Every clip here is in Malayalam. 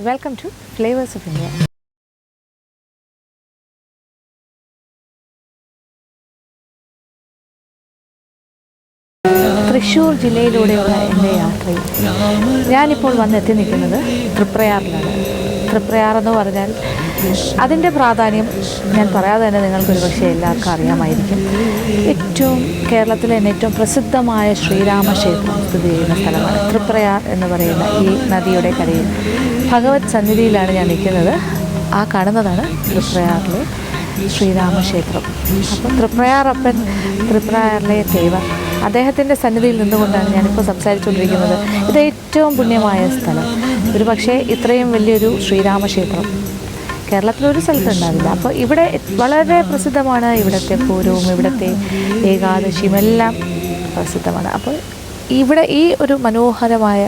Welcome to Flavors of India. Thrissur ജില്ലയിലൂടെയുള്ള എൻ്റെ യാത്രയിൽ ഞാനിപ്പോൾ വന്നെത്തി നിൽക്കുന്നത് തൃപ്രയാറിലാണ്. തൃപ്രയാർ എന്ന് പറഞ്ഞാൽ അതിൻ്റെ പ്രാധാന്യം ഞാൻ പറയാതെ തന്നെ നിങ്ങൾക്കൊരു പക്ഷേ എല്ലാവർക്കും അറിയാമായിരിക്കും. കേരളത്തിലെ തന്നെ ഏറ്റവും പ്രസിദ്ധമായ ശ്രീരാമക്ഷേത്രം സ്ഥിതി ചെയ്യുന്ന സ്ഥലമാണ് തൃപ്രയാർ എന്ന് പറയുന്ന ഈ നദിയുടെ കരയിൽ. ഭഗവത് സന്നിധിയിലാണ് ഞാൻ നിൽക്കുന്നത്. ആ കാണുന്നതാണ് തൃപ്രയാറിലെ ശ്രീരാമക്ഷേത്രം. അപ്പം തൃപ്രയാറപ്പൻ, തൃപ്രയാറിലെ തേവർ, അദ്ദേഹത്തിൻ്റെ സന്നിധിയിൽ നിന്നുകൊണ്ടാണ് ഞാനിപ്പോൾ സംസാരിച്ചുകൊണ്ടിരിക്കുന്നത്. ഇത് ഏറ്റവും പുണ്യമായ സ്ഥലം. ഒരു പക്ഷേ ഇത്രയും വലിയൊരു ശ്രീരാമക്ഷേത്രം കേരളത്തിലൊരു സ്ഥലത്തുണ്ടാവില്ല. അപ്പോൾ ഇവിടെ വളരെ പ്രസിദ്ധമാണ്. ഇവിടുത്തെ പൂരവും ഇവിടുത്തെ ഏകാദശിയും എല്ലാം പ്രസിദ്ധമാണ്. അപ്പോൾ ഇവിടെ ഈ ഒരു മനോഹരമായ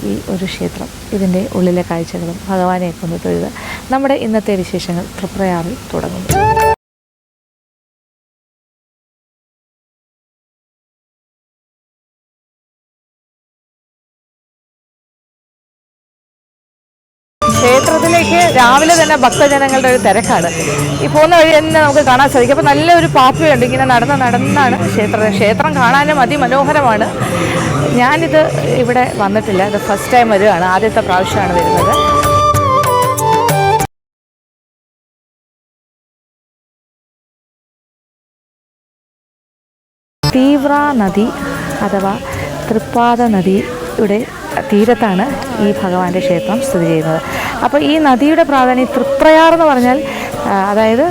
ഈ ഒരു ക്ഷേത്രം, ഇതിൻ്റെ ഉള്ളിലെ കാഴ്ചകളും ഭഗവാനെ കൊണ്ട് തൊഴുത് നമ്മുടെ ഇന്നത്തെ വിശേഷങ്ങൾ തൃപ്രയാറിൽ തുടങ്ങുന്നു. ക്ഷേത്രത്തിലേക്ക് രാവിലെ തന്നെ ഭക്തജനങ്ങളുടെ ഒരു തിരക്കാണ്. ഈ പോകുന്ന വഴി തന്നെ നമുക്ക് കാണാൻ സാധിക്കും. അപ്പോൾ നല്ലൊരു പാത്ത് ഉണ്ട്. ഇങ്ങനെ നടന്നാണ് ക്ഷേത്രം കാണാനും അതിമനോഹരമാണ്. ഞാനിത് ഇവിടെ വന്നിട്ടില്ല. ഇത് ഫസ്റ്റ് ടൈം വരികയാണ്. ആദ്യത്തെ പ്രാവശ്യമാണ് വരുന്നത്. തീവ്ര നദി അഥവാ തൃപ്പാദ നദിയുടെ തീരത്താണ് ഈ ഭഗവാന്റെ ക്ഷേത്രം സ്ഥിതി ചെയ്യുന്നത്. അപ്പോൾ ഈ നദിയുടെ പ്രാധാന്യം, തൃപ്രയാർ എന്ന് പറഞ്ഞാൽ അതായത്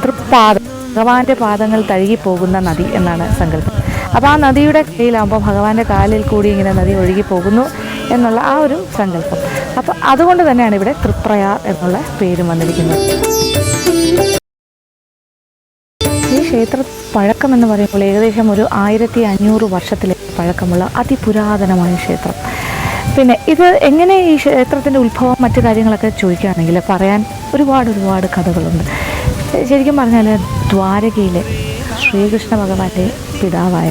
തൃപ്പാദം, ഭഗവാന്റെ പാദങ്ങൾ തഴുകിപ്പോകുന്ന നദി എന്നാണ് സങ്കല്പം. അപ്പോൾ ആ നദിയുടെ കീഴിലാകുമ്പോൾ ഭഗവാന്റെ കാലിൽ കൂടി ഇങ്ങനെ നദി ഒഴുകി പോകുന്നു എന്നുള്ള ആ ഒരു സങ്കല്പം. അപ്പോൾ അതുകൊണ്ട് തന്നെയാണ് ഇവിടെ തൃപ്രയാർ എന്നുള്ള പേരും വന്നിരിക്കുന്നത്. ഈ ക്ഷേത്ര പഴക്കം എന്ന് പറയുമ്പോൾ ഏകദേശം ഒരു 1500 വർഷത്തിലെ പഴക്കമുള്ള അതിപുരാതനമായ ക്ഷേത്രം. പിന്നെ ഇത് എങ്ങനെ ഈ ക്ഷേത്രത്തിൻ്റെ ഉത്ഭവം മറ്റു കാര്യങ്ങളൊക്കെ ചോദിക്കുകയാണെങ്കിൽ പറയാൻ ഒരുപാട് കഥകളുണ്ട്. ശരിക്കും പറഞ്ഞാൽ ദ്വാരകയിലെ ശ്രീകൃഷ്ണ ഭഗവാന്റെ പിതാവായ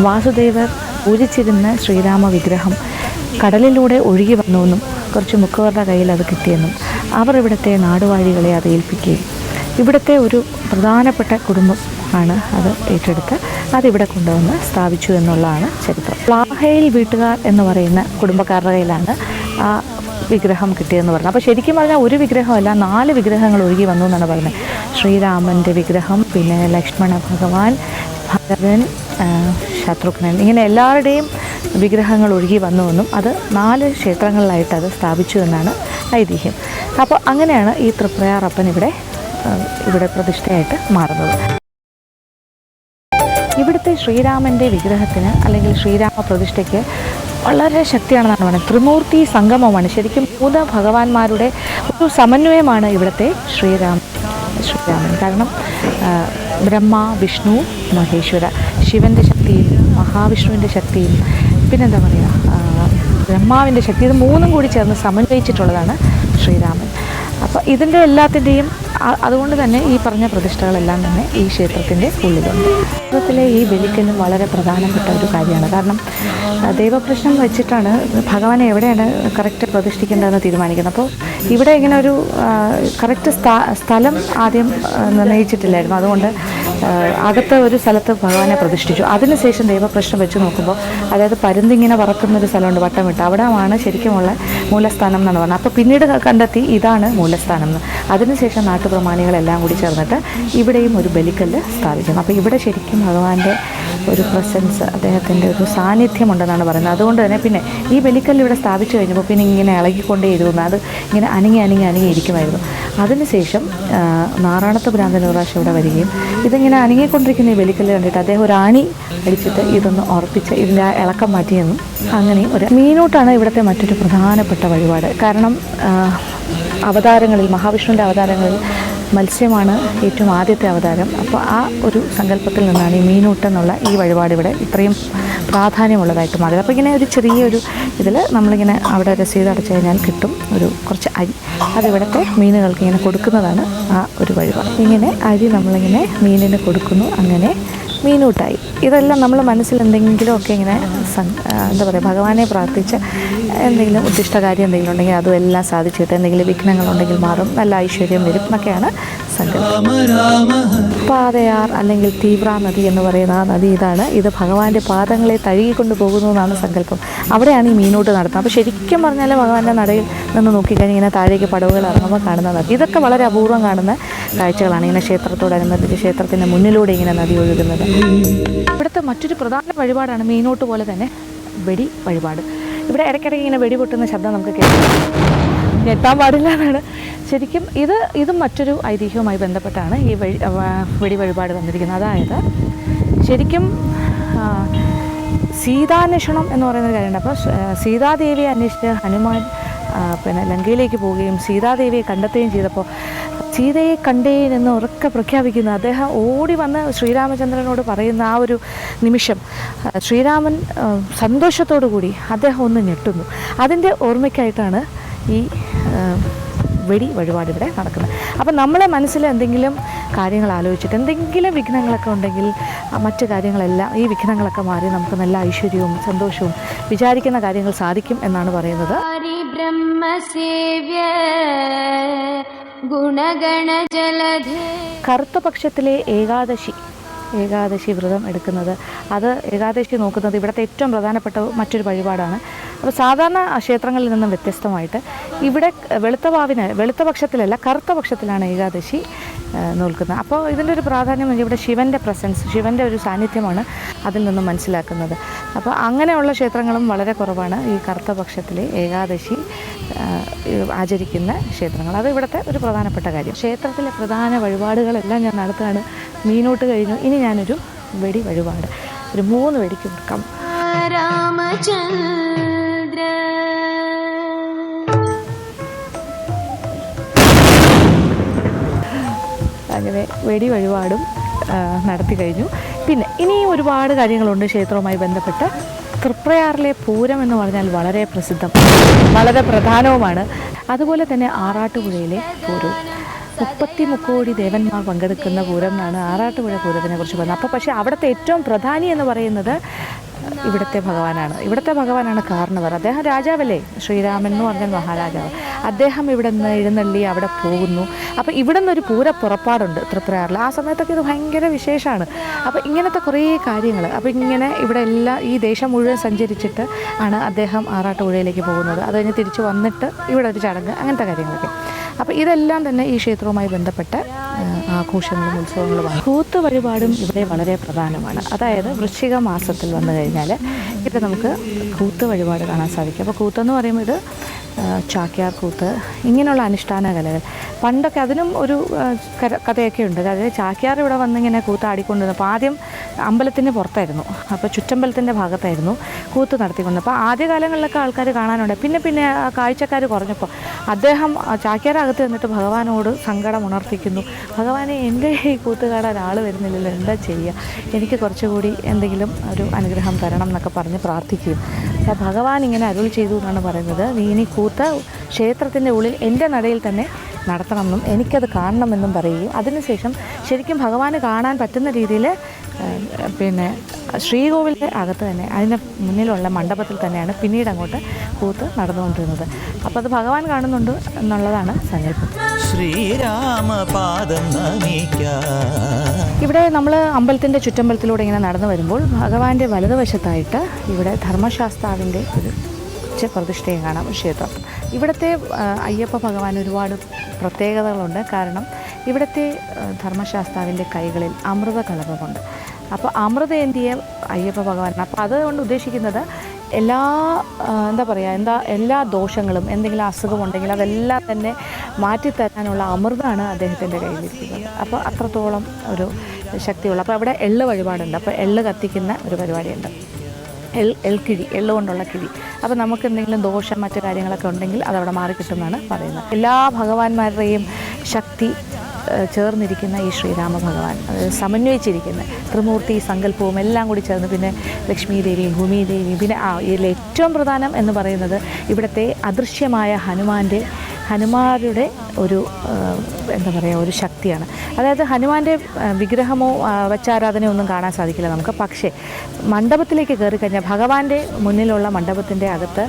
വാസുദേവർ പൂജിച്ചിരുന്ന ശ്രീരാമ വിഗ്രഹം കടലിലൂടെ ഒഴുകി വന്നുവെന്നും കുറച്ച് മുക്കുവരുടെ കയ്യിൽ അത് കിട്ടിയെന്നും അവർ ഇവിടുത്തെ നാടുവാഴികളെ അത് ഏൽപ്പിക്കുകയും ഇവിടുത്തെ ഒരു പ്രധാനപ്പെട്ട കുടുംബം ആണ് അത് ഏറ്റെടുത്ത് അതിവിടെ കൊണ്ടുവന്ന് സ്ഥാപിച്ചു എന്നുള്ളതാണ് ചരിത്രം. പ്ലാഹയിൽ വീട്ടുകാർ എന്ന് പറയുന്ന കുടുംബക്കാരുടെ കയ്യിലാണ് ആ വിഗ്രഹം കിട്ടിയെന്ന് പറഞ്ഞത്. അപ്പോൾ ശരിക്കും പറഞ്ഞാൽ ഒരു വിഗ്രഹമല്ല, 4 വിഗ്രഹങ്ങൾ ഒഴുകി വന്നു എന്നാണ് പറയുന്നത്. ശ്രീരാമൻ്റെ വിഗ്രഹം, പിന്നെ ലക്ഷ്മണ ഭഗവാൻ, ഭരതൻ, ശത്രുഘ്നൻ, ഇങ്ങനെ എല്ലാവരുടെയും വിഗ്രഹങ്ങൾ ഒഴുകി വന്നുവെന്നും അത് 4 ക്ഷേത്രങ്ങളിലായിട്ട് അത് സ്ഥാപിച്ചു എന്നാണ് ഐതിഹ്യം. അപ്പോൾ അങ്ങനെയാണ് ഈ തൃപ്രയാറപ്പൻ ഇവിടെ പ്രതിഷ്ഠയായിട്ട് മാറുന്നത്. ഇവിടുത്തെ ശ്രീരാമൻ്റെ വിഗ്രഹത്തിന് അല്ലെങ്കിൽ ശ്രീരാമ പ്രതിഷ്ഠയ്ക്ക് വളരെ ശക്തിയാണെന്നാണ് പറയുന്നത്. ത്രിമൂർത്തി സംഗമമാണ്. ശരിക്കും 3 ഭഗവാന്മാരുടെ ഒരു സമന്വയമാണ് ഇവിടുത്തെ ശ്രീരാമൻ. കാരണം ബ്രഹ്മ, വിഷ്ണു, മഹേശ്വര, ശിവൻ്റെ ശക്തിയും മഹാവിഷ്ണുവിൻ്റെ ശക്തിയും പിന്നെന്താ പറയുക ബ്രഹ്മാവിൻ്റെ ശക്തി, ഇത് 3 കൂടി ചേർന്ന് സമന്വയിച്ചിട്ടുള്ളതാണ് ശ്രീരാമൻ. അപ്പോൾ ഇതിൻ്റെ എല്ലാത്തിൻ്റെയും അതുകൊണ്ട് തന്നെ ഈ പറഞ്ഞ പ്രതിഷ്ഠകളെല്ലാം തന്നെ ഈ ക്ഷേത്രത്തിൻ്റെ ഉള്ളിലുണ്ട്. ക്ഷേത്രത്തിലെ ഈ ബലിക്കല്ലും വളരെ പ്രധാനപ്പെട്ട ഒരു കാര്യമാണ്. കാരണം ദൈവപ്രശ്നം വെച്ചിട്ടാണ് ഭഗവാനെ എവിടെയാണ് കറക്റ്റ് പ്രതിഷ്ഠിക്കേണ്ടതെന്ന് തീരുമാനിക്കുന്നത്. അപ്പോൾ ഇവിടെ ഇങ്ങനെ ഒരു കറക്റ്റ് സ്ഥലം ആദ്യം നിർണ്ണയിച്ചിട്ടില്ലായിരുന്നു. അതുകൊണ്ട് അകത്ത് ഒരു സ്ഥലത്ത് ഭഗവാനെ പ്രതിഷ്ഠിച്ചു. അതിനുശേഷം ദൈവപ്രശ്നം വെച്ച് നോക്കുമ്പോൾ അതായത് പരുന്തിങ്ങനെ പറക്കുന്നൊരു സ്ഥലമുണ്ട് വട്ടമിട്ട്, അവിടെയാണ് ശരിക്കുമുള്ള മൂലസ്ഥാനം എന്നാണ് പറഞ്ഞത്. അപ്പോൾ പിന്നീട് കണ്ടെത്തി ഇതാണ് മൂലസ്ഥാനം എന്ന്. അതിനുശേഷം നാട്ടുപ്രമാണികളെല്ലാം കൂടി ചേർന്നിട്ട് ഇവിടെയും ഒരു ബലിക്കല്ല് സ്ഥാപിക്കുന്നു. അപ്പോൾ ഇവിടെ ശരിക്കും ഭഗവാന്റെ ഒരു പ്രസൻസ്, അദ്ദേഹത്തിൻ്റെ ഒരു സാന്നിധ്യമുണ്ടെന്നാണ് പറയുന്നത്. അതുകൊണ്ട് തന്നെ പിന്നെ ഈ ബലിക്കല്ല് ഇവിടെ സ്ഥാപിച്ചു കഴിഞ്ഞപ്പോൾ പിന്നെ ഇങ്ങനെ ഇളകിക്കൊണ്ടേയിരുന്നു. അത് ഇങ്ങനെ അനങ്ങി ഇരിക്കുമായിരുന്നു. അതിനുശേഷം നാറാണത്ത് ഭ്രാന്തൻ ഒരു പ്രാവശ്യം ഇവിടെ വരികയും ഇതിങ്ങനെ അനങ്ങിക്കൊണ്ടിരിക്കുന്ന ഈ ബലിക്കല്ല് കണ്ടിട്ട് അദ്ദേഹം ഒരു ആണി അടിച്ചിട്ട് ഇതൊന്ന് ഉറപ്പിച്ച് ഇതിൻ്റെ ആ ഇളക്കം മാറ്റിയെന്നും അങ്ങനെ ഒരു മീനൂട്ടാണ് ഇവിടുത്തെ മറ്റൊരു പ്രധാനപ്പെട്ട വഴിപാട്. കാരണം അവതാരങ്ങളിൽ, മഹാവിഷ്ണുവിൻ്റെ അവതാരങ്ങളിൽ മത്സ്യമാണ് ഏറ്റവും ആദ്യത്തെ അവതാരം. അപ്പോൾ ആ ഒരു സങ്കല്പത്തിൽ നിന്നാണ് ഈ മീനൂട്ടെന്നുള്ള ഈ വഴിപാട് ഇവിടെ ഇത്രയും പ്രാധാന്യമുള്ളതായിട്ട് മാറിയത്. അപ്പോൾ ഇങ്ങനെ ഒരു ചെറിയൊരു ഇതിൽ നമ്മളിങ്ങനെ അവിടെ രസീത് അടച്ചു കഴിഞ്ഞാൽ കിട്ടും കുറച്ച് അരി. അതിവിടുത്തെ മീനുകൾക്ക് ഇങ്ങനെ കൊടുക്കുന്നതാണ് ആ ഒരു വഴിപാട്. ഇങ്ങനെ അരി നമ്മളിങ്ങനെ മീനിന് കൊടുക്കുന്നു. അങ്ങനെ മീനൂട്ടായി. ഇതെല്ലാം നമ്മൾ മനസ്സിൽ എന്തെങ്കിലുമൊക്കെ ഇങ്ങനെ എന്താ പറയുക, ഭഗവാനെ പ്രാർത്ഥിച്ച് എന്തെങ്കിലും ഉദ്ദിഷ്ടകാര്യം എന്തെങ്കിലും ഉണ്ടെങ്കിൽ അതും എല്ലാം സാധിച്ചിട്ട് എന്തെങ്കിലും വിഘ്നങ്ങളുണ്ടെങ്കിൽ മാറും, നല്ല ഐശ്വര്യം വരും എന്നൊക്കെയാണ് സങ്കല്പം. പാതയാർ അല്ലെങ്കിൽ തീവ്ര നദി എന്ന് പറയുന്ന ആ നദി ഇതാണ്. ഇത് ഭഗവാന്റെ പാദങ്ങളെ തഴുകിക്കൊണ്ട് പോകുന്നു എന്നാണ് സങ്കല്പം. അവിടെയാണ് ഈ മീനൂട്ട് നടത്തുന്നത്. അപ്പോൾ ശരിക്കും പറഞ്ഞാൽ ഭഗവാന്റെ നടയിൽ നിന്ന് നോക്കിക്കഴിഞ്ഞാൽ ഇങ്ങനെ താഴേക്ക് പടവുകൾ ഇറങ്ങുമ്പോൾ കാണുന്നത്. ഇതൊക്കെ വളരെ അപൂർവം കാണുന്ന കാഴ്ചകളാണ്. ഇങ്ങനെ ക്ഷേത്രത്തോടനുബന്ധിച്ച് ക്ഷേത്രത്തിൻ്റെ മുന്നിലൂടെ ഇങ്ങനെ നദി ഒഴുകുന്നത്. ഇവിടുത്തെ മറ്റൊരു പ്രധാന വഴിപാടാണ് മീനൂട്ട് പോലെ തന്നെ വെടി വഴിപാട്. ഇവിടെ ഇടയ്ക്കിടയ്ക്ക് ഇങ്ങനെ വെടി പൊട്ടുന്ന ശബ്ദം നമുക്ക് കേൾക്കാം. ഞെട്ടാൻ പാടില്ല എന്നാണ് ശരിക്കും. ഇതും മറ്റൊരു ഐതിഹ്യവുമായി ബന്ധപ്പെട്ടാണ് ഈ വെടി വഴിപാട് വന്നിരിക്കുന്നത്. അതായത് ശരിക്കും സീതാന്വേഷണം എന്ന് പറയുന്നൊരു കാര്യമുണ്ട്. അപ്പോൾ സീതാദേവിയെ അന്വേഷിച്ച് ഹനുമാൻ പിന്നെ ലങ്കയിലേക്ക് പോവുകയും സീതാദേവിയെ കണ്ടെത്തുകയും ചെയ്തപ്പോൾ സീതയെ കണ്ടേൻ എന്ന് ഉറക്കെ പ്രഖ്യാപിക്കുന്ന അദ്ദേഹം ഓടി വന്ന് ശ്രീരാമചന്ദ്രനോട് പറയുന്ന ആ ഒരു നിമിഷം ശ്രീരാമൻ സന്തോഷത്തോടു കൂടി അദ്ദേഹം ഒന്ന് ഞെട്ടുന്നു. അതിൻ്റെ ഓർമ്മയ്ക്കായിട്ടാണ് ഈ വെടി വഴിപാട് ഇവിടെ നടക്കുന്നത്. അപ്പം നമ്മളെ മനസ്സിൽ എന്തെങ്കിലും കാര്യങ്ങൾ ആലോചിച്ചിട്ട് എന്തെങ്കിലും വിഘ്നങ്ങളൊക്കെ ഉണ്ടെങ്കിൽ മറ്റു കാര്യങ്ങളെല്ലാം ഈ വിഘ്നങ്ങളൊക്കെ മാറി നമുക്ക് നല്ല ഐശ്വര്യവും സന്തോഷവും വിചാരിക്കുന്ന കാര്യങ്ങൾ സാധിക്കും എന്നാണ് പറയുന്നത്. കറുത്ത പക്ഷത്തിലെ ഏകാദശി വ്രതം എടുക്കുന്നത്, അത് ഏകാദശി നോക്കുന്നത് ഇവിടുത്തെ ഏറ്റവും പ്രധാനപ്പെട്ട മറ്റൊരു വഴിപാടാണ്. അപ്പോൾ സാധാരണ ക്ഷേത്രങ്ങളിൽ നിന്നും വ്യത്യസ്തമായിട്ട് ഇവിടെ വെളുത്ത പക്ഷത്തിലല്ല കറുത്ത പക്ഷത്തിലാണ് ഏകാദശി നോക്കുന്നത്. അപ്പോൾ ഇതിൻ്റെ ഒരു പ്രാധാന്യം ഇവിടെ ശിവൻ്റെ പ്രസൻസ്, ശിവൻ്റെ ഒരു സാന്നിധ്യമാണ് അതിൽ നിന്നും മനസ്സിലാക്കുന്നത്. അപ്പോൾ അങ്ങനെയുള്ള ക്ഷേത്രങ്ങളും വളരെ കുറവാണ് ഈ കറുത്ത പക്ഷത്തിലെ ഏകാദശി ആചരിക്കുന്ന ക്ഷേത്രങ്ങൾ. അത് ഇവിടുത്തെ ഒരു പ്രധാനപ്പെട്ട കാര്യം. ക്ഷേത്രത്തിലെ പ്രധാന വഴിപാടുകളെല്ലാം ഞാൻ നടത്തുകയാണ്. മീനൂട്ട് കഴിഞ്ഞു. ഇനി ഞാനൊരു വെടി വഴിപാട്, ഒരു 3 വെടിക്ക് കൊടുക്കാം. അങ്ങനെ വെടി വഴിപാടും നടത്തി കഴിഞ്ഞു. പിന്നെ ഇനിയും ഒരുപാട് കാര്യങ്ങളുണ്ട് ക്ഷേത്രവുമായി ബന്ധപ്പെട്ട്. തൃപ്രയാറിലെ പൂരം എന്ന് പറഞ്ഞാൽ വളരെ പ്രസിദ്ധം, വളരെ പ്രധാനവുമാണ്. അതുപോലെ തന്നെ ആറാട്ടുപുഴയിലെ പൂരവും 30 കോടി ദേവന്മാർ പങ്കെടുക്കുന്ന പൂരം എന്നാണ് ആറാട്ടുപുഴ പൂരത്തിനെ കുറിച്ച് പറയുന്നത്. അപ്പോൾ പക്ഷേ അവിടുത്തെ ഏറ്റവും പ്രധാനി എന്ന് പറയുന്നത് ഇവിടുത്തെ ഭഗവാനാണ് കാരണവർ. അദ്ദേഹം രാജാവല്ലേ, ശ്രീരാമൻ എന്ന് പറഞ്ഞാൽ മഹാരാജാവ്. അദ്ദേഹം ഇവിടെ നിന്ന് എഴുന്നള്ളി അവിടെ പോകുന്നു. അപ്പോൾ ഇവിടെ നിന്നൊരു പുറപ്പാടുണ്ട് തൃപ്രയാറിൽ. ആ സമയത്തൊക്കെ ഇത് ഭയങ്കര വിശേഷമാണ്. അപ്പോൾ ഇങ്ങനത്തെ കുറേ കാര്യങ്ങൾ, അപ്പോൾ ഇങ്ങനെ ഇവിടെ ഈ ദേശം മുഴുവൻ സഞ്ചരിച്ചിട്ട് ആണ് അദ്ദേഹം ആറാട്ടുപുഴയിലേക്ക് പോകുന്നത്. അത് കഴിഞ്ഞ് തിരിച്ച് വന്നിട്ട് ഇവിടെ ഒരു ചടങ്ങ്, അങ്ങനത്തെ കാര്യങ്ങളൊക്കെ. അപ്പോൾ ഇതെല്ലാം തന്നെ ഈ ക്ഷേത്രവുമായി ബന്ധപ്പെട്ട ആഘോഷങ്ങളും ഉത്സവങ്ങളുമാണ്. കൂത്ത് വഴിപാടും ഇവിടെ വളരെ പ്രധാനമാണ്. അതായത് വൃശ്ചിക മാസത്തിൽ വന്നു കഴിഞ്ഞാൽ ഇവിടെ നമുക്ക് കൂത്ത് വഴിപാട് കാണാൻ സാധിക്കും. അപ്പോൾ കൂത്തെന്ന് പറയുമ്പോൾ ഇത് ചാക്യാർ കൂത്ത്, ഇങ്ങനെയുള്ള അനുഷ്ഠാന കലകൾ. പണ്ടൊക്കെ അതിനും ഒരു കഥയൊക്കെ ഉണ്ട്. അതായത് ചാക്യാർ ഇവിടെ വന്നിങ്ങനെ കൂത്ത് ആടിക്കൊണ്ടിരുന്നു. അപ്പോൾ ആദ്യം അമ്പലത്തിന് പുറത്തായിരുന്നു, അപ്പോൾ ചുറ്റമ്പലത്തിൻ്റെ ഭാഗത്തായിരുന്നു കൂത്ത് നടത്തിക്കൊണ്ടത്. അപ്പോൾ ആദ്യകാലങ്ങളിലൊക്കെ ആൾക്കാർ കാണാനുണ്ട്. പിന്നെ കാഴ്ചക്കാർ കുറഞ്ഞപ്പോൾ അദ്ദേഹം ചാക്യാരകത്ത് നിന്നിട്ട് ഭഗവാനോട് സങ്കടം ഉണർത്തിക്കുന്നു. ഭഗവാനെ, എൻ്റെ ഈ കൂത്ത് കാണാൻ ആൾ വരുന്നില്ലല്ലോ, എന്താ ചെയ്യുക, എനിക്ക് കുറച്ചുകൂടി എന്തെങ്കിലും ഒരു അനുഗ്രഹം തരണം എന്നൊക്കെ പറഞ്ഞ് പ്രാർത്ഥിക്കുകയും അപ്പോൾ ഭഗവാൻ ഇങ്ങനെ അരുൾ ചെയ്തു എന്നാണ് പറയുന്നത്. നീ ഇനി കൂത്ത് ക്ഷേത്രത്തിൻ്റെ ഉള്ളിൽ എൻ്റെ നടയിൽ തന്നെ നടത്തണമെന്നും എനിക്കത് കാണണമെന്നും പറയുകയും അതിനുശേഷം ശരിക്കും ഭഗവാന് കാണാൻ പറ്റുന്ന രീതിയിൽ പിന്നെ ശ്രീകോവിലിൻ്റെ അകത്ത് തന്നെ അതിൻ്റെ മുന്നിലുള്ള മണ്ഡപത്തിൽ തന്നെയാണ് പിന്നീട് അങ്ങോട്ട് കൂത്ത് നടന്നുകൊണ്ടിരുന്നത്. അപ്പോൾ അത് ഭഗവാൻ കാണുന്നുണ്ട് എന്നുള്ളതാണ് സങ്കല്പം. ശ്രീരാമപാദം ഇവിടെ നമ്മൾ അമ്പലത്തിൻ്റെ ചുറ്റമ്പലത്തിലൂടെ ഇങ്ങനെ നടന്നു വരുമ്പോൾ ഭഗവാന്റെ വലതുവശത്തായിട്ട് ഇവിടെ ധർമ്മശാസ്താവിൻ്റെ ഒരു പ്രതിഷ്ഠയും കാണാം ക്ഷേത്രം. ഇവിടുത്തെ അയ്യപ്പ ഭഗവാൻ ഒരുപാട് പ്രത്യേകതകളുണ്ട്. കാരണം ഇവിടുത്തെ ധർമ്മശാസ്താവിൻ്റെ കൈകളിൽ അമൃത കളഭമുണ്ട്. അപ്പോൾ അമൃതേന്തിയ അയ്യപ്പ ഭഗവാനാണ്. അപ്പോൾ അതുകൊണ്ട് ഉദ്ദേശിക്കുന്നത് എല്ലാ ദോഷങ്ങളും, എന്തെങ്കിലും അസുഖമുണ്ടെങ്കിൽ അതെല്ലാം തന്നെ മാറ്റിത്തരാനുള്ള അമൃതമാണ് അദ്ദേഹത്തിൻ്റെ കയ്യിലിരിക്കുന്നത്. അപ്പോൾ അത്രത്തോളം ഒരു ശക്തിയുള്ള. അപ്പോൾ അവിടെ എള്ള് വഴിപാടുണ്ട്. അപ്പോൾ എള്ള് കത്തിക്കുന്ന ഒരു പരിപാടിയുണ്ട്, എൽക്കിഴി, എള്ള് കൊണ്ടുള്ള കിഴി. അപ്പോൾ നമുക്ക് എന്തെങ്കിലും ദോഷം മറ്റു കാര്യങ്ങളൊക്കെ ഉണ്ടെങ്കിൽ അതവിടെ മാറിക്കിട്ടുമെന്നാണ് പറയുന്നത്. എല്ലാ ഭഗവാന്മാരുടെയും ശക്തി ചേർന്നിരിക്കുന്ന ഈ ശ്രീരാമ ഭഗവാൻ, സമന്വയിച്ചിരിക്കുന്ന ത്രിമൂർത്തി സങ്കല്പവും എല്ലാം കൂടി ചേർന്ന്, പിന്നെ ലക്ഷ്മി ദേവിയും ഭൂമിദേവിയും, പിന്നെ ഇതിൽ ഏറ്റവും പ്രധാനം എന്ന് പറയുന്നത് ഇവിടുത്തെ അദൃശ്യമായ ഹനുമാരുടെ ഒരു എന്താ പറയുക ഒരു ശക്തിയാണ്. അതായത് ഹനുമാൻ്റെ വിഗ്രഹമോ വച്ചാരാധനയോ ഒന്നും കാണാൻ സാധിക്കില്ല നമുക്ക്. പക്ഷേ മണ്ഡപത്തിലേക്ക് കയറിക്കഴിഞ്ഞാൽ ഭഗവാന്റെ മുന്നിലുള്ള മണ്ഡപത്തിൻ്റെ അകത്ത്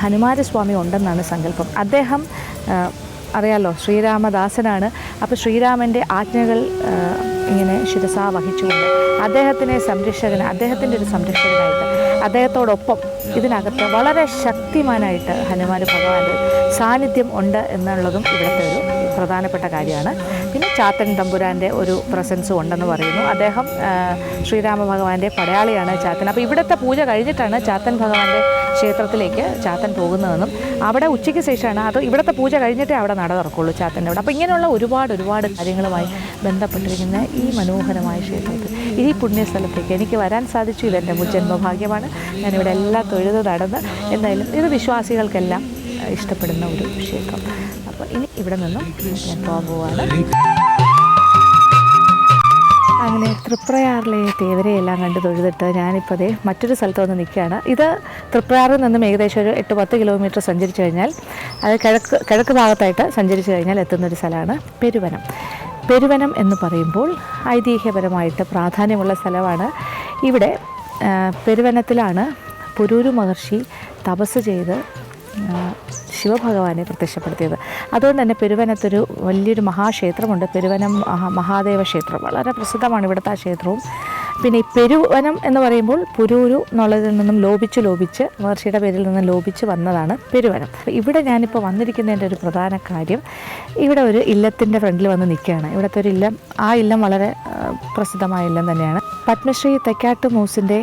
ഹനുമാരസ്വാമി ഉണ്ടെന്നാണ് സങ്കല്പം. അദ്ദേഹം അറിയാലോ ശ്രീരാമദാസനാണ്. അപ്പോൾ ശ്രീരാമൻ്റെ ആജ്ഞകൾ ഇങ്ങനെ ശിരസാ വഹിച്ചുകൊണ്ട് അദ്ദേഹത്തിൻ്റെ ഒരു സംരക്ഷകനായിട്ട് അദ്ദേഹത്തോടൊപ്പം ഇതിനകത്ത് വളരെ ശക്തിമാനായിട്ട് ഹനുമാൻ ഭഗവാന്റെ സാന്നിധ്യം ഉണ്ട് എന്നുള്ളതും ഇവിടുത്തെ ഒരു പ്രധാനപ്പെട്ട കാര്യമാണ്. പിന്നെ ചാത്തൻ തമ്പുരാൻ്റെ ഒരു പ്രസൻസും ഉണ്ടെന്ന് പറയുന്നു. അദ്ദേഹം ശ്രീരാമ ഭഗവാന്റെ പടയാളിയാണ് ചാത്തൻ. അപ്പോൾ ഇവിടുത്തെ പൂജ കഴിഞ്ഞിട്ടാണ് ചാത്തൻ ഭഗവാന്റെ ക്ഷേത്രത്തിലേക്ക് ചാത്തൻ പോകുന്നതെന്നും അവിടെ ഉച്ചയ്ക്ക് ശേഷമാണ് അത് ഇവിടുത്തെ പൂജ കഴിഞ്ഞിട്ടേ അവിടെ നട തുറക്കുള്ളൂ ചാത്തൻ്റെ അവിടെ. അപ്പോൾ ഇങ്ങനെയുള്ള ഒരുപാട് കാര്യങ്ങളുമായി ബന്ധപ്പെട്ടിരിക്കുന്ന ഈ മനോഹരമായ ക്ഷേത്രത്തിൽ ഈ പുണ്യസ്ഥലത്തേക്ക് എനിക്ക് വരാൻ സാധിച്ചു. ഇതെൻ്റെ ജന്മഭാഗ്യമാണ്. ഞാനിവിടെ എല്ലാ തൊഴുത് നടന്ന് എന്തായാലും ഇത് വിശ്വാസികൾക്കെല്ലാം ഇഷ്ടപ്പെടുന്ന ഒരു ക്ഷേത്രം. അപ്പോൾ ഇനി ഇവിടെ നിന്നും ഞാൻ പോകാൻ. അങ്ങനെ തൃപ്രയാറിലെ തേവരെയെല്ലാം കണ്ട് തൊഴുതിട്ട് ഞാനിപ്പോൾ അതേ മറ്റൊരു സ്ഥലത്ത് വന്ന് നിൽക്കുകയാണ്. ഇത് തൃപ്രയാറിൽ നിന്നും ഏകദേശം ഒരു 8-10 കിലോമീറ്റർ സഞ്ചരിച്ച് കഴിഞ്ഞാൽ അത് കിഴക്ക് ഭാഗത്തായിട്ട് സഞ്ചരിച്ച് കഴിഞ്ഞാൽ എത്തുന്നൊരു സ്ഥലമാണ് പെരുവനം. പെരുവനം എന്ന് പറയുമ്പോൾ ഐതിഹ്യപരമായിട്ട് പ്രാധാന്യമുള്ള സ്ഥലമാണ്. ഇവിടെ പെരുവനത്തിലാണ് പുരൂരു മഹർഷി തപസ് ചെയ്ത് ശിവഭഗവാനെ പ്രത്യക്ഷപ്പെടുത്തിയത്. അതുകൊണ്ട് തന്നെ പെരുവനത്തൊരു വലിയൊരു മഹാക്ഷേത്രമുണ്ട്. പെരുവനം മഹാദേവ ക്ഷേത്രം വളരെ പ്രസിദ്ധമാണ് ഇവിടുത്തെ ആ ക്ഷേത്രവും. പിന്നെ ഈ പെരുവനം എന്ന് പറയുമ്പോൾ പുരൂരു എന്നുള്ളതിൽ നിന്നും ലോപിച്ച് മഹർഷിയുടെ പേരിൽ നിന്ന് ലോപിച്ച് വന്നതാണ് പെരുവനം. ഇവിടെ ഞാനിപ്പോൾ വന്നിരിക്കുന്നതിൻ്റെ ഒരു പ്രധാന കാര്യം, ഇവിടെ ഒരു ഇല്ലത്തിൻ്റെ ഫ്രണ്ടിൽ വന്ന് നിൽക്കുകയാണ്. ഇവിടുത്തെ ഒരു ഇല്ലം, ആ ഇല്ലം വളരെ പ്രസിദ്ധമായ ഇല്ലം തന്നെയാണ്. പത്മശ്രീ തെക്കാട്ട് മൂസിൻ്റെ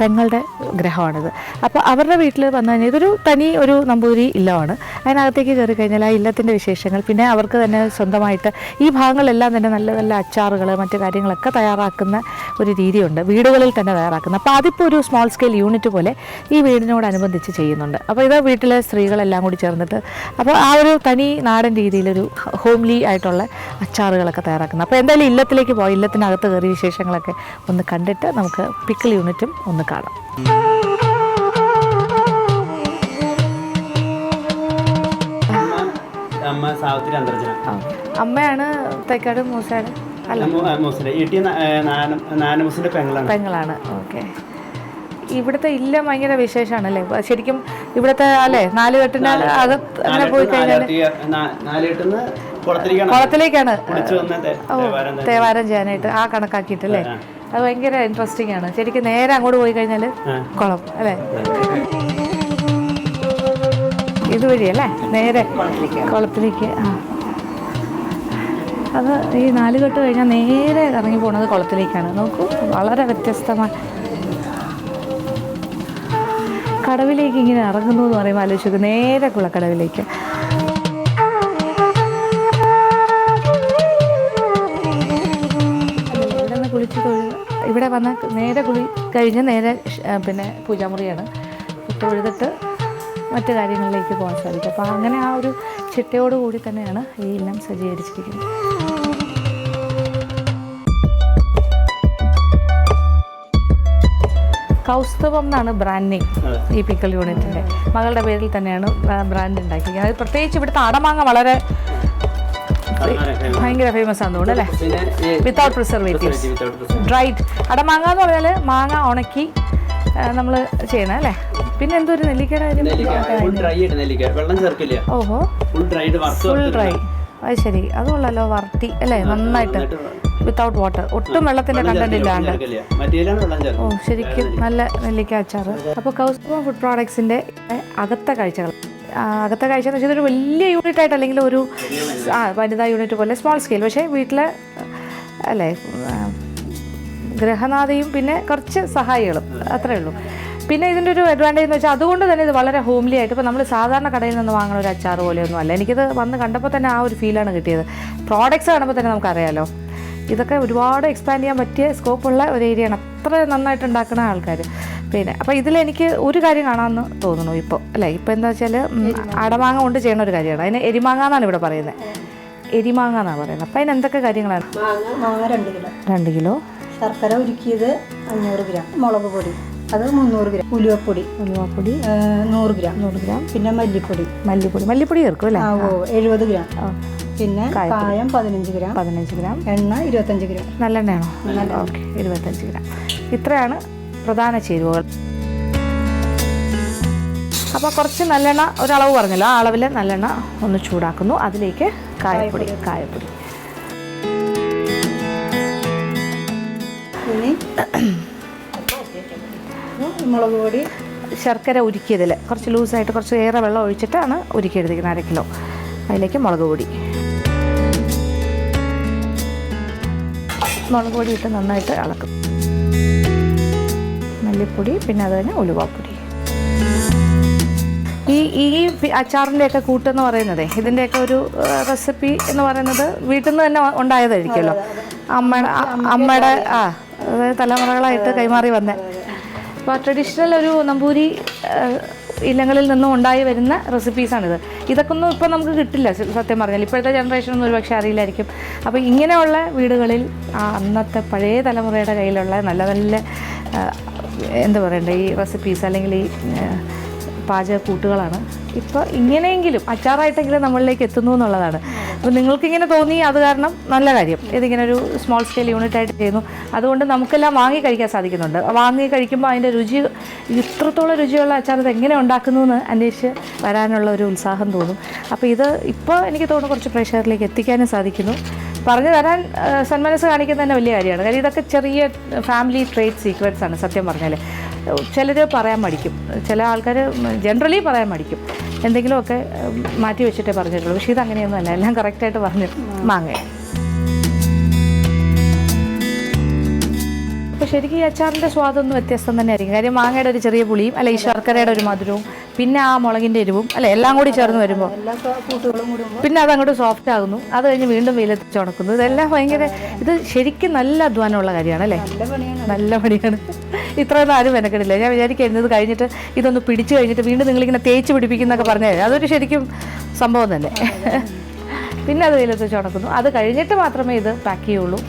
പെങ്ങളുടെ ഗ്രഹമാണിത്. അപ്പോൾ അവരുടെ വീട്ടിൽ വന്നു കഴിഞ്ഞാൽ ഇതൊരു തനി ഒരു നമ്പൂതിരി ഇല്ലമാണ്. അതിനകത്തേക്ക് കയറി കഴിഞ്ഞാൽ ആ ഇല്ലത്തിൻ്റെ വിശേഷങ്ങൾ, പിന്നെ അവർക്ക് തന്നെ സ്വന്തമായിട്ട് ഈ ഭാഗങ്ങളെല്ലാം തന്നെ നല്ല നല്ല അച്ചാറുകൾ മറ്റു കാര്യങ്ങളൊക്കെ തയ്യാറാക്കുന്ന ഒരു രീതിയുണ്ട്, വീടുകളിൽ തന്നെ തയ്യാറാക്കുന്നത്. അപ്പോൾ അതിപ്പോൾ ഒരു സ്മോൾ സ്കെയിൽ യൂണിറ്റ് പോലെ ഈ വീടിനോടനുബന്ധിച്ച് ചെയ്യുന്നുണ്ട്. അപ്പോൾ ഇത് വീട്ടിലെ സ്ത്രീകളെല്ലാം കൂടി ചേർന്നിട്ട് അപ്പോൾ ആ ഒരു തനി നാടൻ രീതിയിലൊരു ഹോംലി ആയിട്ടുള്ള അച്ചാറുകളൊക്കെ തയ്യാറാക്കുന്നത്. അപ്പോൾ എന്തായാലും ഇല്ലത്തിലേക്ക് പോയി ഇല്ലത്തിനകത്ത് കയറി വിശേഷങ്ങളൊക്കെ ഒന്ന് കണ്ടിട്ട് നമുക്ക് പിക്കിൾ യൂണിറ്റും ഒന്ന് കാണാം. അമ്മയാണ് തൈക്കാട് മൂസാണ് പെങ്ങളാണ്. ഓക്കെ. ഇവിടുത്തെ ഇല്ലം ഭയങ്കര വിശേഷമാണല്ലേ ശരിക്കും ഇവിടുത്തെ അല്ലേ? നാലുകെട്ടിന്റെ അകത്ത് അങ്ങനെ പോയി കഴിഞ്ഞാൽ കുളത്തിലേക്കാണ് തേവാരം ചെയ്യാനായിട്ട് ആ കണക്കാക്കിയിട്ടല്ലേ. അത് ഭയങ്കര ഇൻട്രസ്റ്റിംഗ് ആണ് ശരിക്കും. നേരെ അങ്ങോട്ട് പോയി കഴിഞ്ഞാൽ കുളം അല്ലേ, ഇതുവഴി അല്ലേ നേരെ കുളത്തിലേക്ക്. അത് ഈ നാലുകെട്ട് കഴിഞ്ഞാൽ നേരെ ഇറങ്ങി പോകുന്നത് കുളത്തിലേക്കാണ്. നോക്കൂ, വളരെ വ്യത്യസ്തമായ കടവിലേക്ക് ഇങ്ങനെ ഇറങ്ങുന്നു എന്ന് പറയുമ്പോൾ ആലോചിച്ചു നേരെ കുളക്കടവിലേക്ക്. ഇവിടെ നിന്ന് കുളിച്ച് ഇവിടെ വന്ന് നേരെ കുളി കഴിഞ്ഞ് നേരെ പിന്നെ പൂജാമുറിയാണ്. തൊഴുതിട്ട് മറ്റു കാര്യങ്ങളിലേക്ക് പോകാൻ സാധിക്കും. അപ്പോൾ അങ്ങനെ ആ ഒരു ചിട്ടയോടുകൂടി തന്നെയാണ് ഈ ഇല്ലം സജ്ജീകരിച്ചിരിക്കുന്നത്. കൗസ്തുഭം എന്നാണ് ബ്രാൻഡ് നെയിം ഈ പിക്കൽ യൂണിറ്റിൻ്റെ. മകളുടെ പേരിൽ തന്നെയാണ് ബ്രാൻഡ് ഉണ്ടാക്കിയിരിക്കുന്നത്. അത് പ്രത്യേകിച്ച് ഇവിടുത്തെ അടമാങ്ങ വളരെ ഭയങ്കര ഫേമസ് ആണെന്ന് തോന്നുന്നു അല്ലേ. വിത്തൗട്ട് പ്രിസർവേറ്റീവ്സ്, ഡ്രൈഡ് അടമാങ്ങ എന്ന് പറഞ്ഞാൽ മാങ്ങ ഉണക്കി നമ്മൾ ചെയ്യണം അല്ലേ. പിന്നെ എന്തൊരു നെല്ലിക്കയുടെ ഓഹോ ഫുൾ ഡ്രൈ. അത് ശരി, അതുകൊള്ളല്ലോ വറുത്തി അല്ലേ നന്നായിട്ട് വിത്തൗട്ട് വാട്ടർ, ഒട്ടും വെള്ളത്തിന്റെ കണ്ടന്റ് ഇല്ലാണ്ട്. ഓ ശരിക്കും നല്ല നെല്ലിക്ക അച്ചാറ്. അപ്പോൾ കൗസ്തുഭം ഫുഡ് പ്രോഡക്ട്സിന്റെ അകത്തെ കാഴ്ചകൾ എന്ന് വെച്ചാൽ ഇതൊരു വലിയ യൂണിറ്റ് ആയിട്ട് അല്ലെങ്കിൽ ഒരു വനിതാ യൂണിറ്റ് പോലെ സ്മോൾ സ്കെയിൽ, പക്ഷേ വീട്ടിലെ അല്ലേ ഗൃഹനാഥയും പിന്നെ കുറച്ച് സഹായികളും അത്രയേ ഉള്ളൂ. പിന്നെ ഇതിൻ്റെ ഒരു അഡ്വാൻറ്റേജ് എന്ന് വെച്ചാൽ അതുകൊണ്ട് തന്നെ ഇത് വളരെ ഹോംലി ആയിട്ട്, ഇപ്പോൾ നമ്മൾ സാധാരണ കടയിൽ നിന്ന് വാങ്ങുന്ന ഒരു അച്ചാർ പോലെയൊന്നും അല്ല. എനിക്കിത് വന്ന് കണ്ടപ്പോൾ തന്നെ ആ ഒരു ഫീലാണ് കിട്ടിയത്. പ്രോഡക്റ്റ്സ് കാണുമ്പോൾ തന്നെ നമുക്കറിയാമല്ലോ ഇതൊക്കെ ഒരുപാട് എക്സ്പാൻഡ് ചെയ്യാൻ പറ്റിയ സ്കോപ്പുള്ള ഒരു ഏരിയയാണ്, അത്ര നന്നായിട്ട് ഉണ്ടാക്കുന്ന ആൾക്കാർ. പിന്നെ അപ്പോൾ ഇതിലെനിക്ക് ഒരു കാര്യം കാണാമെന്ന് തോന്നുന്നു ഇപ്പോൾ അല്ലേ. ഇപ്പോൾ എന്താ വെച്ചാൽ അടമാങ്ങ കൊണ്ട് ചെയ്യുന്ന ഒരു കാര്യമാണ്, അതിന് എരിമാങ്ങ എന്നാണ് ഇവിടെ പറയുന്നത്. എരിമാങ്ങ എന്നാണ് പറയുന്നത്. അപ്പോൾ അതിന് എന്തൊക്കെ കാര്യങ്ങളാണ്? 2 കിലോ, ശർക്കര ഉരുക്കിയത് 500 ഗ്രാം, മുളക് പൊടി അത് 300 ഗ്രാം. ഉലുവപ്പൊടി 100 ഗ്രാം. പിന്നെ മല്ലിപ്പൊടി ചേർക്കും അല്ലേ? 70 ഗ്രാം. പിന്നെ കായം 15 ഗ്രാം. എണ്ണ 25 ഗ്രാം. നല്ലെണ്ണയാണോ? Okay, 25 gram. ഇത്രയാണ് പ്രധാന ചേരുവകൾ. അപ്പോൾ കുറച്ച് നല്ലെണ്ണ ഒരളവ് പറഞ്ഞല്ലോ, ആ അളവിൽ നല്ലെണ്ണ ഒന്ന് ചൂടാക്കുന്നു. അതിലേക്ക് കായപ്പൊടി ഇനി മുളക് പൊടി, ശർക്കര ഉരുക്കിയതിൽ കുറച്ച് ലൂസായിട്ട് കുറച്ച് ഏറെ വെള്ളം ഒഴിച്ചിട്ടാണ് ഉരുക്കിയെടുത്തിരിക്കുന്നത് 1/2 കിലോ. അതിലേക്ക് മുളക് പൊടി ഇട്ട് നന്നായിട്ട് ഇളക്കും. മല്ലിപ്പൊടി, പിന്നെ അത് തന്നെ ഉലുവാപ്പൊടി. ഈ അച്ചാറിൻ്റെയൊക്കെ കൂട്ടെന്ന് പറയുന്നത്, ഇതിൻ്റെയൊക്കെ ഒരു റെസിപ്പി എന്ന് പറയുന്നത് വീട്ടിൽ നിന്ന് തന്നെ ഉണ്ടായതായിരിക്കുമല്ലോ. അമ്മയുടെ അതായത് തലമുറകളായിട്ട് കൈമാറി വന്ന. അപ്പോൾ ട്രഡീഷണൽ ഒരു നമ്പൂരി ഇനങ്ങളിൽ നിന്നും ഉണ്ടായി വരുന്ന റെസിപ്പീസാണിത്. ഇതൊക്കെ ഒന്നും ഇപ്പോൾ നമുക്ക് കിട്ടില്ല സത്യം പറഞ്ഞാൽ. ഇപ്പോഴത്തെ ജനറേഷനൊന്നും ഒരുപക്ഷെ അറിയില്ലായിരിക്കും. അപ്പോൾ ഇങ്ങനെയുള്ള വീടുകളിൽ അന്നത്തെ പഴയ തലമുറയുടെ കയ്യിലുള്ള നല്ല നല്ല എന്താ പറയണ്ടേ ഈ റെസിപ്പീസ് അല്ലെങ്കിൽ ഈ പാചക കൂട്ടുകളാണ് ഇപ്പോൾ ഇങ്ങനെയെങ്കിലും അച്ചാറായിട്ടെങ്കിലും നമ്മളിലേക്ക് എത്തുന്നു എന്നുള്ളതാണ്. അപ്പോൾ നിങ്ങൾക്കിങ്ങനെ തോന്നി, അത് കാരണം നല്ല കാര്യം. ഇതിങ്ങനെ ഒരു സ്മോൾ സ്കെയിൽ യൂണിറ്റായിട്ട് ചെയ്യുന്നു. അതുകൊണ്ട് നമുക്കെല്ലാം വാങ്ങി കഴിക്കാൻ സാധിക്കുന്നുണ്ട്. വാങ്ങി കഴിക്കുമ്പോൾ അതിൻ്റെ രുചി, ഇത്രത്തോളം രുചിയുള്ള അച്ചാർ ഇത് എങ്ങനെ ഉണ്ടാക്കുന്നു എന്ന് അന്വേഷിച്ച് വരാനുള്ള ഒരു ഉത്സാഹം തോന്നും. അപ്പോൾ ഇത് ഇപ്പോൾ എനിക്ക് തോന്നുന്നു കുറച്ച് പ്രേക്ഷകരിലേക്ക് എത്തിക്കാനും സാധിക്കുന്നു. പറഞ്ഞു തരാൻ സന്മനസ് കാണിക്കുന്നത് തന്നെ വലിയ കാര്യമാണ്. കാര്യം ഇതൊക്കെ ചെറിയ ഫാമിലി ട്രേഡ് സീക്രട്സ് ആണ് സത്യം പറഞ്ഞാൽ. ചിലർ പറയാൻ മടിക്കും, ചില ആൾക്കാർ ജനറലി പറയാൻ മടിക്കും, എന്തെങ്കിലുമൊക്കെ മാറ്റി വെച്ചിട്ടേ പറഞ്ഞിട്ടുള്ളൂ. പക്ഷേ ഇതങ്ങനെയൊന്നും അല്ല, എല്ലാം കറക്റ്റായിട്ട് പറഞ്ഞു. മാങ്ങ അപ്പോൾ ശരിക്കും ഈ അച്ചാറിൻ്റെ സ്വാദൊന്നും വ്യത്യസ്തം തന്നെ ആയിരിക്കും. കാര്യം മാങ്ങയുടെ ഒരു ചെറിയ പുളിയും അല്ലെ ഈ ശർക്കരയുടെ ഒരു മധുരവും പിന്നെ ആ മുളകിൻ്റെ എരിവും അല്ലെ എല്ലാം കൂടി ചേർന്ന് വരുമ്പോൾ പിന്നെ അതങ്ങോട്ട് സോഫ്റ്റ് ആകുന്നു. അത് കഴിഞ്ഞ് വീണ്ടും വെയിലത്ത് ഉണക്കുന്നു. ഇതെല്ലാം ഭയങ്കര, ഇത് ശരിക്കും നല്ല അധ്വാനമുള്ള കാര്യമാണ് അല്ലേ? നല്ല പണിയാണ്. ഇത്രയൊന്നും ആരും മെനക്കെടില്ല. ഞാൻ വിചാരിക്കുന്നത് ഇത് കഴിഞ്ഞിട്ട് ഇതൊന്ന് പിടിച്ചു കഴിഞ്ഞിട്ട് വീണ്ടും നിങ്ങളിങ്ങനെ തേച്ച് പിടിപ്പിക്കുന്നൊക്കെ പറഞ്ഞാൽ അതൊരു ശരിക്കും സംഭവം തന്നെ. പിന്നെ അത് വെയിലത്ത് ഉണക്കുന്നു. അത് കഴിഞ്ഞിട്ട് മാത്രമേ ഇത് പാക്ക് ചെയ്യുള്ളൂ.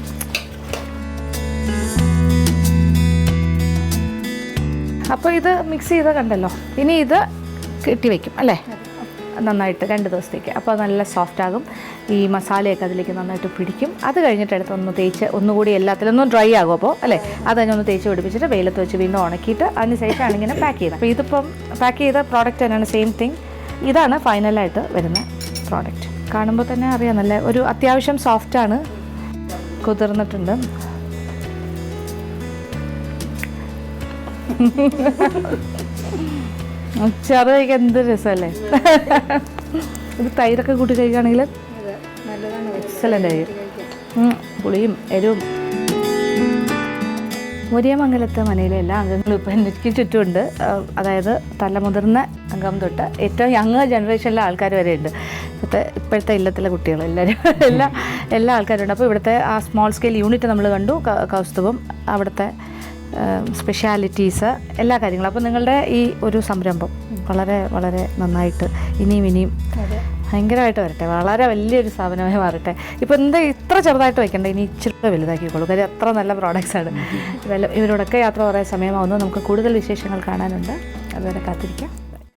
അപ്പോൾ ഇത് മിക്സ് ചെയ്ത് കണ്ടല്ലോ. ഇനി ഇത് കെട്ടി വയ്ക്കും അല്ലേ നന്നായിട്ട് 2 ദിവസത്തേക്ക്. അപ്പോൾ നല്ല സോഫ്റ്റ് ആകും. ഈ മസാലയൊക്കെ അതിലേക്ക് നന്നായിട്ട് പിടിക്കും. അത് കഴിഞ്ഞിട്ട് അടുത്തൊന്ന് തേച്ച് ഒന്നുകൂടി എല്ലാത്തിലൊന്നും ഡ്രൈ ആകും. അപ്പോൾ അല്ലേ അത് കഴിഞ്ഞൊന്ന് തേച്ച് പിടിപ്പിച്ചിട്ട് വെയിലത്ത് വെച്ച് വീണ്ടും ഉണക്കിയിട്ട് അതിന് ശേഷമാണ് ഇങ്ങനെ പാക്ക് ചെയ്യുന്നത്. അപ്പോൾ ഇതിപ്പം പാക്ക് ചെയ്ത പ്രോഡക്റ്റ് തന്നെയാണ്, സെയിം തിങ്. ഇതാണ് ഫൈനലായിട്ട് വരുന്ന പ്രോഡക്റ്റ്. കാണുമ്പോൾ തന്നെ അറിയാം നല്ല ഒരു അത്യാവശ്യം സോഫ്റ്റാണ്, കുതിർന്നിട്ടുണ്ട്. അച്ചാറ് കഴിക്കാൻ എന്ത് രസമല്ലേ. ഇത് തൈരൊക്കെ കൂട്ടി കഴിക്കുകയാണെങ്കിൽ എക്സലൻ്റ് ആയിരിക്കും. പുളിയും എരിവും. മുരിയമംഗലത്തെ മനയിലെ എല്ലാ അംഗങ്ങളും ഇപ്പം എനിക്ക് ചുറ്റുമുണ്ട്. അതായത് തലമുതിർന്ന അംഗം തൊട്ട് ഏറ്റവും യങ് ജനറേഷനിലെ ആൾക്കാർ വരെ ഉണ്ട്. ഇപ്പോഴത്തെ ഇല്ലത്തിലെ കുട്ടികൾ എല്ലാ ആൾക്കാരും ഉണ്ട്. അപ്പോൾ ഇവിടുത്തെ ആ സ്മോൾ സ്കെയിൽ യൂണിറ്റ് നമ്മൾ കണ്ടു, കൗസ്തുഭം, അവിടുത്തെ സ്പെഷ്യാലിറ്റീസ്, എല്ലാ കാര്യങ്ങളും. അപ്പോൾ നിങ്ങളുടെ ഈ ഒരു സംരംഭം വളരെ വളരെ നന്നായിട്ട് ഇനിയും ഭയങ്കരമായിട്ട് വരട്ടെ, വളരെ വലിയൊരു സ്ഥാപനമായി മാറട്ടെ. ഇപ്പോൾ ഇത്ര ചെറുതായിട്ട് വെക്കണ്ട, ഇനി ഇച്ചിരി വലുതാക്കിക്കോളൂ. കാര്യം അത്ര നല്ല പ്രോഡക്റ്റ്സാണ്. ഇവരോടൊക്കെ യാത്ര പറയാൻ സമയമാവുന്നു. നമുക്ക് കൂടുതൽ വിശേഷങ്ങൾ കാണാനുണ്ട്. അതുവരെ കാത്തിരിക്കാം.